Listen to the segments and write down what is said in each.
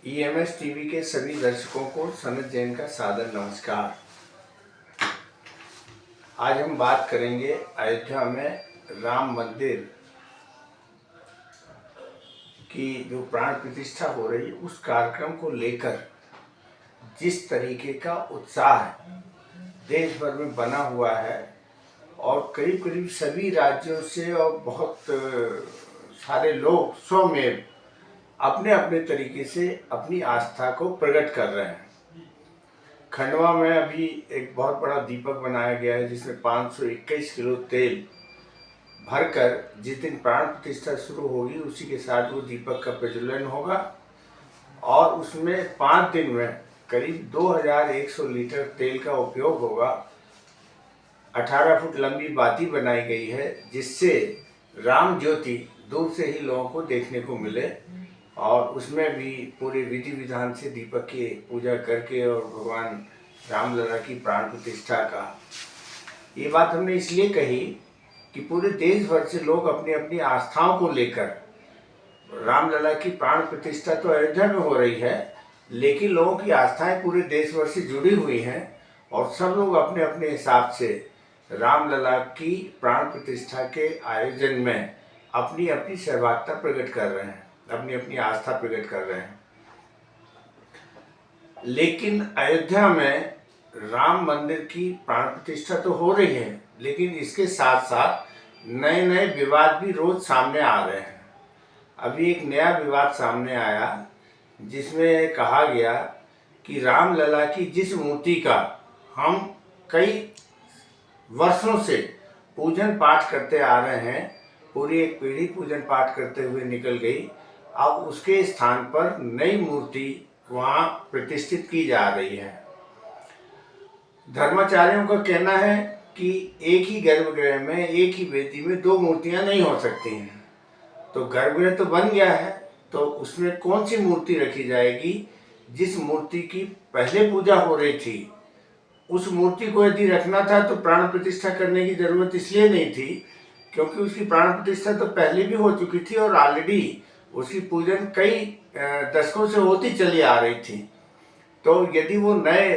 EMS TV के सभी दर्शकों को सनत जैन का सादर नमस्कार। आज हम बात करेंगे अयोध्या में राम मंदिर की जो प्राण प्रतिष्ठा हो रही है उस कार्यक्रम को लेकर जिस तरीके का उत्साह देश भर में बना हुआ है और करीब करीब सभी राज्यों से और बहुत सारे लोग स्वमेव अपने अपने तरीके से अपनी आस्था को प्रकट कर रहे हैं। खंडवा में अभी एक बहुत बड़ा दीपक बनाया गया है जिसमें 521 किलो तेल भरकर जिस दिन प्राण प्रतिष्ठा शुरू होगी उसी के साथ वो दीपक का प्रज्वलन होगा और उसमें 5 दिन में करीब 2100 लीटर तेल का उपयोग होगा। 18 फुट लंबी बाती बनाई गई है जिससे राम ज्योति दूर से ही लोगों को देखने को मिले और उसमें भी पूरे विधि विधान से दीपक की पूजा करके और भगवान रामलला की प्राण प्रतिष्ठा का। ये बात हमने इसलिए कही कि पूरे देश भर से लोग अपनी अपनी आस्थाओं को लेकर रामलला की प्राण प्रतिष्ठा तो अयोध्या में हो रही है, लेकिन लोगों की आस्थाएं पूरे देश भर से जुड़ी हुई हैं और सब लोग अपने अपने हिसाब से रामलला की प्राण प्रतिष्ठा के आयोजन में अपनी अपनी सहभागिता प्रकट कर रहे हैं, अपनी अपनी आस्था प्रकट कर रहे हैं। लेकिन अयोध्या में राम मंदिर की प्राण प्रतिष्ठा तो हो रही है, लेकिन इसके साथ साथ नए नए विवाद भी रोज सामने आ रहे हैं। अभी एक नया विवाद सामने आया जिसमें कहा गया कि रामलला की जिस मूर्ति का हम कई वर्षों से पूजन पाठ करते आ रहे हैं, पूरी एक पीढ़ी पूजन पाठ करते हुए निकल गई, अब उसके स्थान पर नई मूर्ति वहाँ प्रतिष्ठित की जा रही है। धर्माचार्यों का कहना है कि एक ही गर्भगृह में एक ही वेदी में 2 मूर्तियां नहीं हो सकती हैं। तो गर्भगृह तो बन गया है, तो उसमें कौन सी मूर्ति रखी जाएगी? जिस मूर्ति की पहले पूजा हो रही थी उस मूर्ति को यदि रखना था तो प्राण प्रतिष्ठा करने की जरूरत इसलिए नहीं थी क्योंकि उसकी प्राण प्रतिष्ठा तो पहले भी हो चुकी थी और ऑलरेडी उसकी पूजन कई दशकों से होती चली आ रही थी। तो यदि वो नए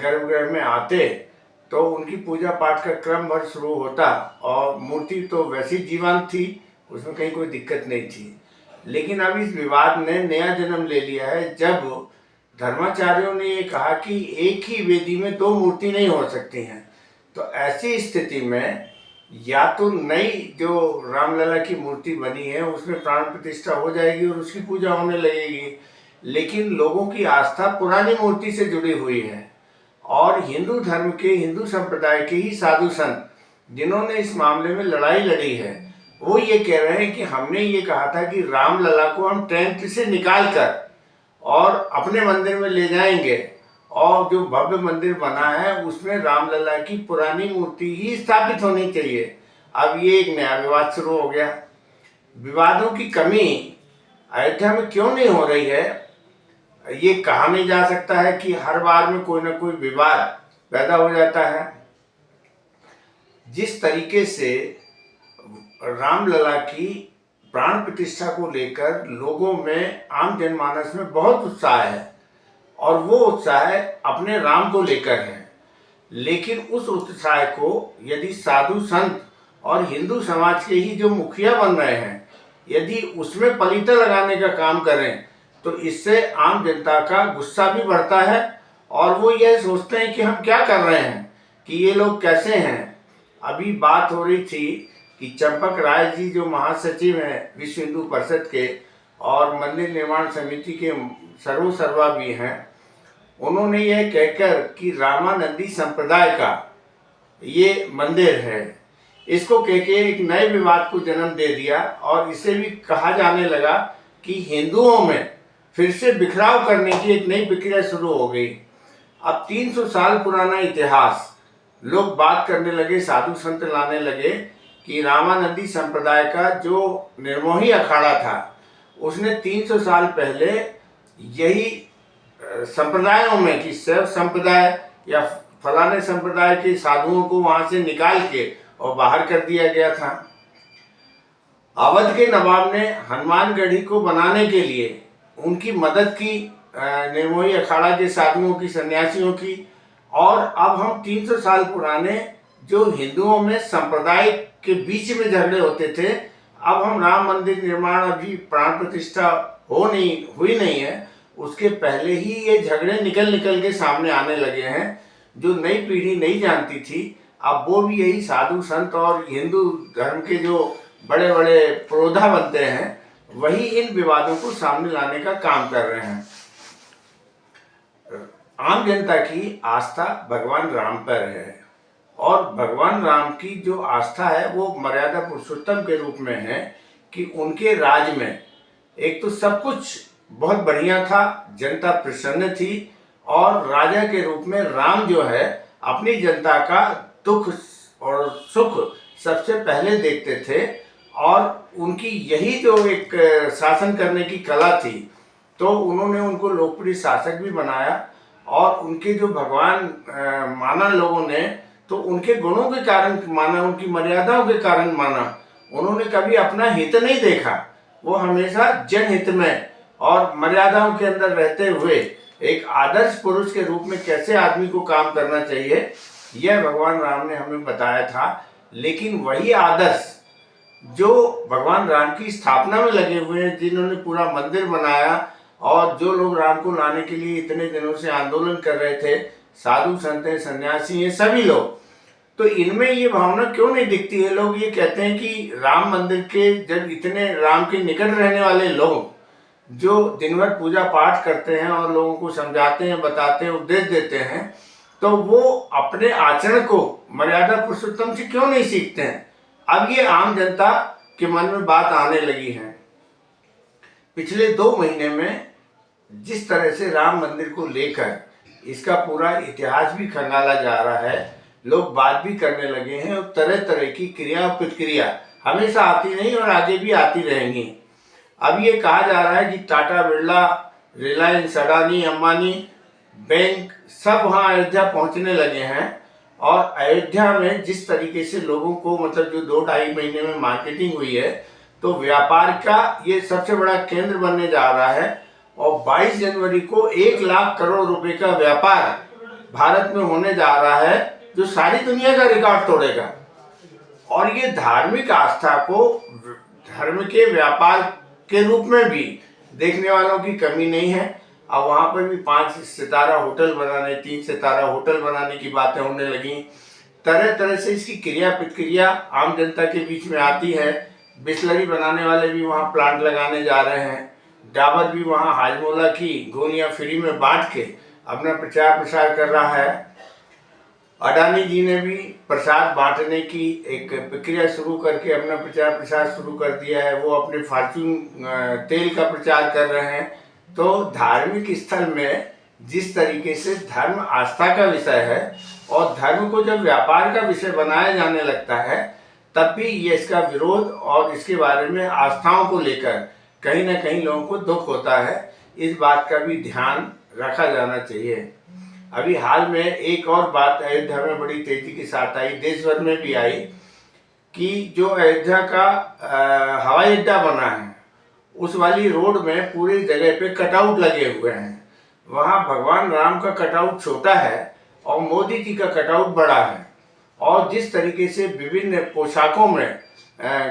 गर्भगृह में आते तो उनकी पूजा पाठ का क्रम भर शुरू होता और मूर्ति तो वैसी जीवंत थी, उसमें कहीं कोई दिक्कत नहीं थी। लेकिन अब इस विवाद ने नया जन्म ले लिया है जब धर्माचार्यों ने ये कहा कि एक ही वेदी में 2 मूर्ति नहीं हो सकती हैं। तो ऐसी स्थिति में या तो नई जो रामलला की मूर्ति बनी है उसमें प्राण प्रतिष्ठा हो जाएगी और उसकी पूजा होने लगेगी, लेकिन लोगों की आस्था पुरानी मूर्ति से जुड़ी हुई है और हिंदू धर्म के, हिंदू संप्रदाय के ही साधु संत जिन्होंने इस मामले में लड़ाई लड़ी है वो ये कह रहे हैं कि हमने ये कहा था कि रामलला को हम टेंट से निकाल कर और अपने मंदिर में ले जाएंगे और जो भव्य मंदिर बना है उसमें रामलला की पुरानी मूर्ति ही स्थापित होनी चाहिए। अब ये एक नया विवाद शुरू हो गया। विवादों की कमी अयोध्या में क्यों नहीं हो रही है ये कहा नहीं जा सकता है कि हर बार में कोई ना कोई विवाद पैदा हो जाता है। जिस तरीके से रामलला की प्राण प्रतिष्ठा को लेकर लोगों में, आम जनमानस में बहुत उत्साह है और वो उत्साह अपने राम को लेकर है, लेकिन उस उत्साह को यदि साधु संत और हिंदू समाज के ही जो मुखिया बन रहे हैं यदि उसमें पलीता लगाने का काम करें तो इससे आम जनता का गुस्सा भी बढ़ता है और वो ये सोचते हैं कि हम क्या कर रहे हैं, कि ये लोग कैसे हैं। अभी बात हो रही थी कि चंपक राय जी जो महासचिव हैं विश्व हिंदू परिषद के और मंदिर निर्माण समिति के सर्वा भी हैं, उन्होंने यह कहकर कि रामानंदी संप्रदाय का ये मंदिर है, इसको कहकर एक नए विवाद को जन्म दे दिया और इसे भी कहा जाने लगा कि हिंदुओं में फिर से बिखराव करने की एक नई प्रक्रिया शुरू हो गई। अब 300 साल पुराना इतिहास लोग बात करने लगे, साधु संत लाने लगे कि रामानंदी संप्रदाय का जो निर्मोही अखाड़ा था उसने 300 साल पहले यही संप्रदायों में कि शैव संप्रदाय या फलाने संप्रदाय के साधुओं को वहां से निकाल के और बाहर कर दिया गया था। अवध के नवाब ने हनुमानगढ़ी को बनाने के लिए उनकी मदद की निर्मोही अखाड़ा के साधुओं की, सन्यासियों की, और अब हम 300 साल पुराने जो हिंदुओं में संप्रदाय के बीच में झगड़े होते थे, अब हम राम मंदिर निर्माण अभी प्राण प्रतिष्ठा हुई नहीं है, उसके पहले ही ये झगड़े निकल के सामने आने लगे हैं। जो नई पीढ़ी नहीं जानती थी, अब वो भी यही साधु संत और हिंदू धर्म के जो बड़े बड़े पुरोधा बनते हैं, वही इन विवादों को सामने लाने का काम कर रहे हैं। आम जनता की आस्था भगवान राम पर है, और भगवान राम की जो आस्था है वो मर्यादा पुरुषोत्तम के रूप में है कि उनके राज में एक तो सब कुछ बहुत बढ़िया था, जनता प्रसन्न थी, और राजा के रूप में राम जो है अपनी जनता का दुख और सुख सबसे पहले देखते थे, और उनकी यही जो एक शासन करने की कला थी, तो उन्होंने उनको लोकप्रिय शासक भी बनाया। और उनके जो भगवान माना लोगों ने, तो उनके गुणों के कारण माना, उनकी मर्यादाओं के कारण माना। उन्होंने कभी अपना हित नहीं देखा, वो हमेशा जनहित में और मर्यादाओं के अंदर रहते हुए एक आदर्श पुरुष के रूप में कैसे आदमी को काम करना चाहिए, यह भगवान राम ने हमें बताया था। लेकिन वही आदर्श जो भगवान राम की स्थापना में लगे हुए हैं, जिन्होंने पूरा मंदिर बनाया, और जो लोग राम को लाने के लिए इतने दिनों से आंदोलन कर रहे थे, साधु संत हैं, सन्यासी हैं, सभी लोग, तो इनमें ये भावना क्यों नहीं दिखती है? लोग ये कहते हैं कि राम मंदिर के जब इतने राम के निकट रहने वाले लोग जो दिन भर पूजा पाठ करते हैं और लोगों को समझाते हैं, बताते हैं, उपदेश देते हैं, तो वो अपने आचरण को मर्यादा पुरुषोत्तम से क्यों नहीं सीखते हैं? अब ये आम जनता के मन में बात आने लगी है। पिछले 2 महीने में जिस तरह से राम मंदिर को लेकर इसका पूरा इतिहास भी खंगाला जा रहा है, लोग बात भी करने लगे हैं, और तरह तरह की क्रिया प्रतिक्रिया हमेशा आती नहीं और आगे भी आती रहेंगी। अब ये कहा जा रहा है कि टाटा, बिरला, रिलायंस, अडानी, अंबानी, बैंक सब वहाँ अयोध्या पहुँचने लगे हैं, और अयोध्या में जिस तरीके से लोगों को, मतलब जो 2-2.5 महीने में मार्केटिंग हुई है, तो व्यापार का ये सबसे बड़ा केंद्र बनने जा रहा है। और 22 जनवरी को 1 लाख करोड़ रुपए का व्यापार भारत में होने जा रहा है, जो सारी दुनिया का रिकॉर्ड तोड़ेगा। और ये धार्मिक आस्था को धर्म के व्यापार के रूप में भी देखने वालों की कमी नहीं है। अब वहाँ पर भी 5 सितारा होटल बनाने, 3 सितारा होटल बनाने की बातें होने लगी। तरह तरह से इसकी क्रिया प्रतिक्रिया आम जनता के बीच में आती है। बिस्लरी बनाने वाले भी वहाँ प्लांट लगाने जा रहे हैं। डाबर भी वहाँ हाजमोला की गोलियाँ फ्री में बांट के अपना प्रचार प्रसार कर रहा है। अडानी जी ने भी प्रसाद बांटने की एक प्रक्रिया शुरू करके अपना प्रचार प्रसार शुरू कर दिया है। वो अपने फॉर्च्यून तेल का प्रचार कर रहे हैं। तो धार्मिक स्थल में जिस तरीके से धर्म आस्था का विषय है, और धर्म को जब व्यापार का विषय बनाया जाने लगता है, तब भी ये इसका विरोध और इसके बारे में आस्थाओं को लेकर कहीं ना कहीं लोगों को दुख होता है। इस बात का भी ध्यान रखा जाना चाहिए। अभी हाल में एक और बात अयोध्या में बड़ी तेजी के साथ आई, देश भर में भी आई, कि जो अयोध्या का हवाई अड्डा बना है, उस वाली रोड में पूरी जगह पे कटआउट लगे हुए हैं। वहाँ भगवान राम का कटआउट छोटा है और मोदी जी का कटआउट बड़ा है। और जिस तरीके से विभिन्न पोशाकों में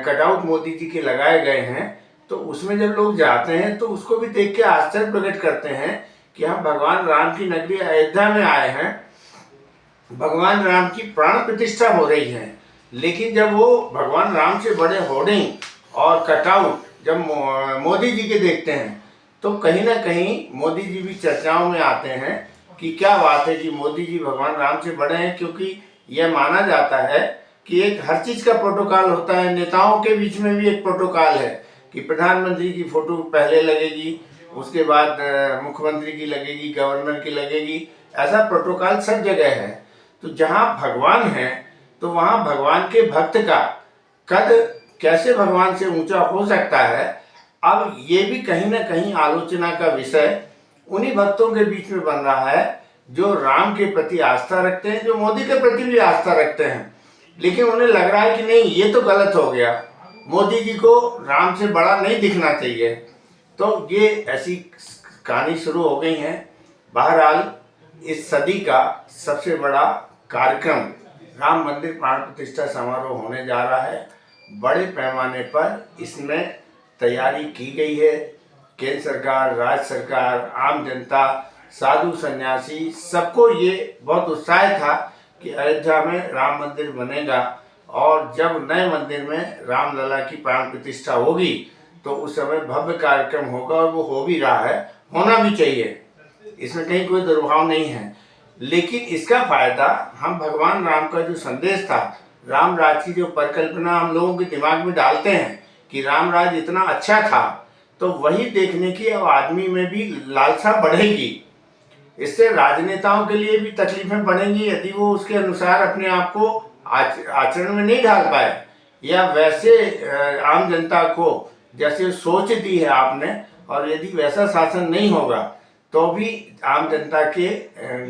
कटआउट मोदी जी के लगाए गए हैं, तो उसमें जब लोग जाते हैं तो उसको भी देख के आश्चर्य प्रकट करते हैं कि हम भगवान राम की नगरी अयोध्या में आए हैं, भगवान राम की प्राण प्रतिष्ठा हो रही है। लेकिन जब वो भगवान राम से बड़े होर्डिंग और कटआउट जब मोदी जी के देखते हैं, तो कहीं ना कहीं मोदी जी भी चर्चाओं में आते हैं कि क्या बात है कि मोदी जी भगवान राम से बड़े हैं। क्योंकि यह माना जाता है कि एक हर चीज़ का प्रोटोकॉल होता है। नेताओं के बीच में भी एक प्रोटोकॉल है कि प्रधानमंत्री की फ़ोटो पहले लगेगी, उसके बाद मुख्यमंत्री की लगेगी, गवर्नर की लगेगी। ऐसा प्रोटोकॉल सब जगह है। तो जहाँ भगवान है, तो वहाँ भगवान के भक्त का कद कैसे भगवान से ऊंचा हो सकता है। अब ये भी कहीं ना कहीं आलोचना का विषय उन्हीं भक्तों के बीच में बन रहा है जो राम के प्रति आस्था रखते हैं, जो मोदी के प्रति भी आस्था रखते हैं। लेकिन उन्हें लग रहा है कि नहीं, ये तो गलत हो गया, मोदी जी को राम से बड़ा नहीं दिखना चाहिए। तो ये ऐसी कहानी शुरू हो गई है। बहरहाल इस सदी का सबसे बड़ा कार्यक्रम राम मंदिर प्राण प्रतिष्ठा समारोह होने जा रहा है। बड़े पैमाने पर इसमें तैयारी की गई है। केंद्र सरकार, राज्य सरकार, आम जनता, साधु सन्यासी, सबको ये बहुत उत्साह था कि अयोध्या में राम मंदिर बनेगा और जब नए मंदिर में रामलला की प्राण प्रतिष्ठा होगी तो उस समय भव्य कार्यक्रम होगा और वो हो भी रहा है, होना भी चाहिए, इसमें कहीं कोई दुर्भाव नहीं है। लेकिन इसका फायदा हम भगवान राम का जो संदेश था, राम राज की जो परिकल्पना हम लोगों के दिमाग में डालते हैं कि राम राज इतना अच्छा था, तो वही देखने की अब आदमी में भी लालसा बढ़ेगी। इससे राजनेताओं के लिए भी तकलीफें बढ़ेंगी यदि वो उसके अनुसार अपने आप को आचरण में नहीं ढाल पाए, या वैसे आम जनता को जैसे सोच दी है आपने, और यदि वैसा शासन नहीं होगा तो भी आम जनता के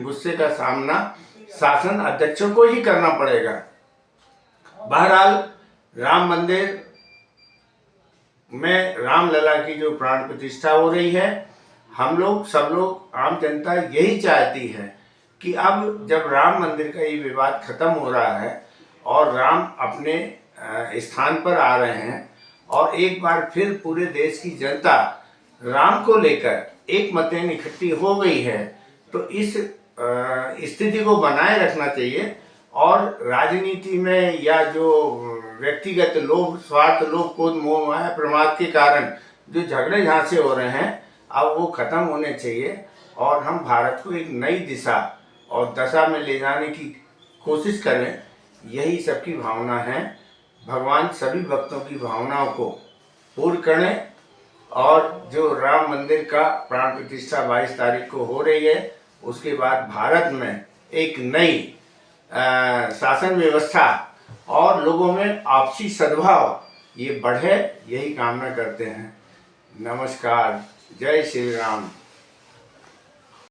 गुस्से का सामना शासन अध्यक्षों को ही करना पड़ेगा। बहरहाल राम मंदिर में रामलला की जो प्राण प्रतिष्ठा हो रही है, हम लोग सब लोग आम जनता यही चाहती है कि अब जब राम मंदिर का ये विवाद खत्म हो रहा है और राम अपने स्थान पर आ रहे हैं और एक बार फिर पूरे देश की जनता राम को लेकर एक मतें इकट्ठी हो गई है, तो इस स्थिति को बनाए रखना चाहिए। और राजनीति में या जो व्यक्तिगत लोभ, स्वार्थ, लोभ, क्रोध, मोह, माया, प्रमाद के कारण जो झगड़े झांसे हो रहे हैं, अब वो खत्म होने चाहिए और हम भारत को एक नई दिशा और दशा में ले जाने की कोशिश करें, यही सबकी भावना है। भगवान सभी भक्तों की भावनाओं को पूर्ण करें और जो राम मंदिर का प्राण प्रतिष्ठा 22 तारीख को हो रही है, उसके बाद भारत में एक नई शासन व्यवस्था और लोगों में आपसी सद्भाव ये बढ़े, यही कामना करते हैं। नमस्कार, जय श्री राम।